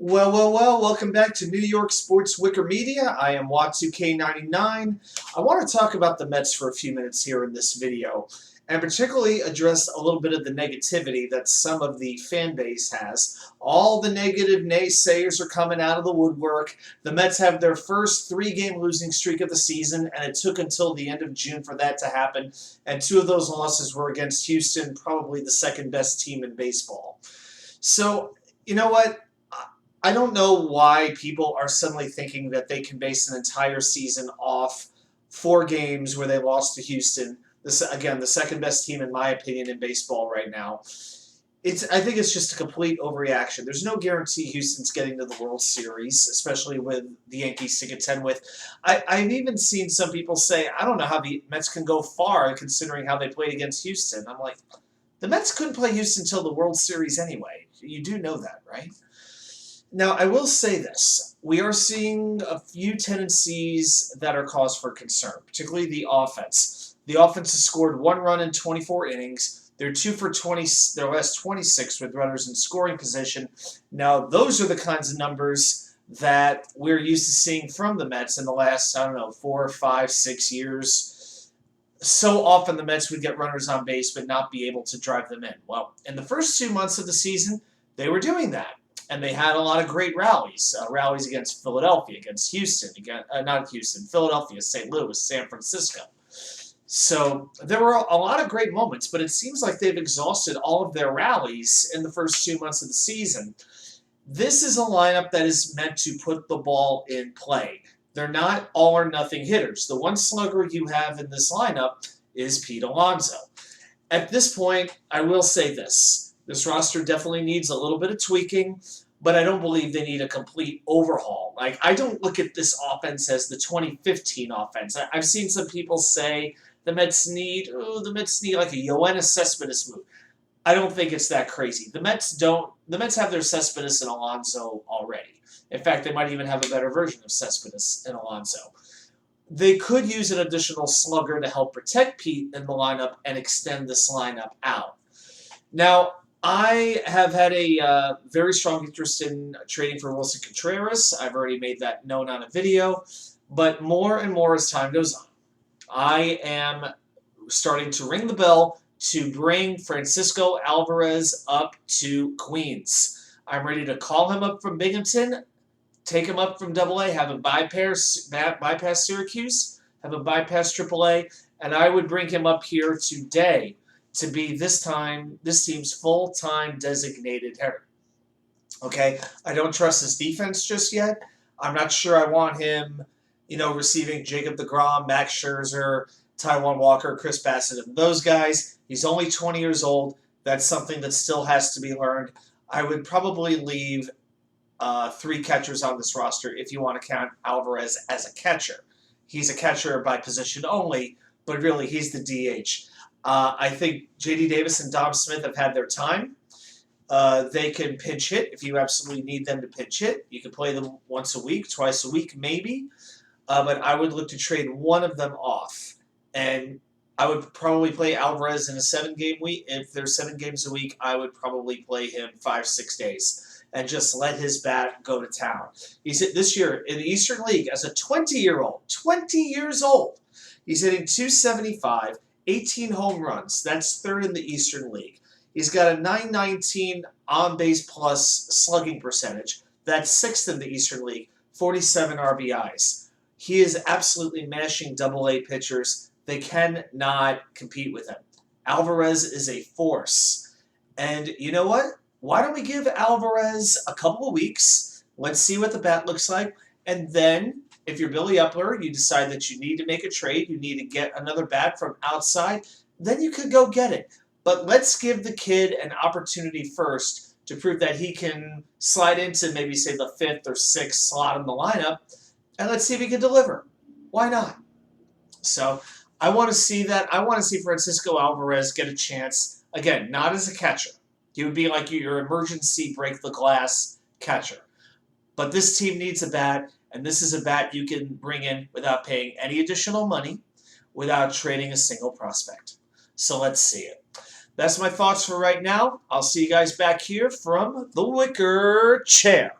Well, welcome back to New York Sports Wicker Media. I am Watsu-K99. I want to talk about the Mets for a few minutes here in this video, and particularly address a little bit of the negativity that some of the fan base has. All the negative naysayers are coming out of the woodwork. The Mets have their first three-game losing streak of the season, and it took until the end of June for that to happen, and two of those losses were against Houston, probably the second-best team in baseball. So, you know what? I don't know why people are suddenly thinking that they can base an entire season off 4 games where they lost to Houston. This, again, the second best team, in my opinion, in baseball right now. I think it's just a complete overreaction. There's no guarantee Houston's getting to the World Series, especially with the Yankees to contend with. I've even seen some people say, I don't know how the Mets can go far considering how they played against Houston. I'm like, the Mets couldn't play Houston until the World Series anyway. You do know that, right? Now, I will say this. We are seeing a few tendencies that are cause for concern, particularly the offense. The offense has scored 1 run in 24 innings. They're 2 for 20, their last 26 with runners in scoring position. Now, those are the kinds of numbers that we're used to seeing from the Mets in the last, 4, 5, 6 years. So often the Mets would get runners on base but not be able to drive them in. Well, in the first 2 months of the season, they were doing that. And they had a lot of great rallies. Rallies against Philadelphia, against Houston, not Houston, Philadelphia, St. Louis, San Francisco. So there were a lot of great moments, but it seems like they've exhausted all of their rallies in the first 2 months of the season. This is a lineup that is meant to put the ball in play. They're not all-or-nothing hitters. The one slugger you have in this lineup is Pete Alonso. At this point, I will say this. This roster definitely needs a little bit of tweaking, but I don't believe they need a complete overhaul. Like, I don't look at this offense as the 2015 offense. I've seen some people say the Mets need like a Yoenis Cespedes move. I don't think it's that crazy. The Mets have their Cespedes and Alonso already. In fact, they might even have a better version of Cespedes and Alonso. They could use an additional slugger to help protect Pete in the lineup and extend this lineup out. Now, I have had a very strong interest in trading for Wilson Contreras. I've already made that known on a video. But more and more as time goes on, I am starting to ring the bell to bring Francisco Alvarez up to Queens. I'm ready to call him up from Binghamton, take him up from AA, have him bypass Syracuse, have him bypass AAA, and I would bring him up here today to be this team's full-time designated hitter. Okay, I don't trust his defense just yet. I'm not sure I want him, receiving Jacob deGrom, Max Scherzer, Taijuan Walker, Chris Bassett, and those guys. He's only 20 years old. That's something that still has to be learned. I would probably leave 3 catchers on this roster if you want to count Alvarez as a catcher. He's a catcher by position only, but really he's the DH. I think J.D. Davis and Dom Smith have had their time. They can pinch hit if you absolutely need them to pinch hit. You can play them once a week, twice a week, maybe. But I would look to trade one of them off. And I would probably play Alvarez in a 7-game week. If there's 7 games a week, I would probably play him 5-6 days and just let his bat go to town. He's hit this year in the Eastern League as a 20-year-old. 20 years old. He's hitting .275. 18 home runs. That's 3rd in the Eastern League. He's got a .919 on-base plus slugging percentage. That's 6th in the Eastern League. 47 RBIs. He is absolutely mashing AA pitchers. They cannot compete with him. Alvarez is a force. And you know what? Why don't we give Alvarez a couple of weeks? Let's see what the bat looks like. And then, if you're Billy Epler, you decide that you need to make a trade, you need to get another bat from outside, then you could go get it. But let's give the kid an opportunity first to prove that he can slide into maybe, say, the 5th or 6th slot in the lineup, and let's see if he can deliver. Why not? So I want to see that. I want to see Francisco Alvarez get a chance, again, not as a catcher. He would be like your emergency break-the-glass catcher. But this team needs a bat. And this is a bat you can bring in without paying any additional money, without trading a single prospect. So let's see it. That's my thoughts for right now. I'll see you guys back here from the Wicker Chair.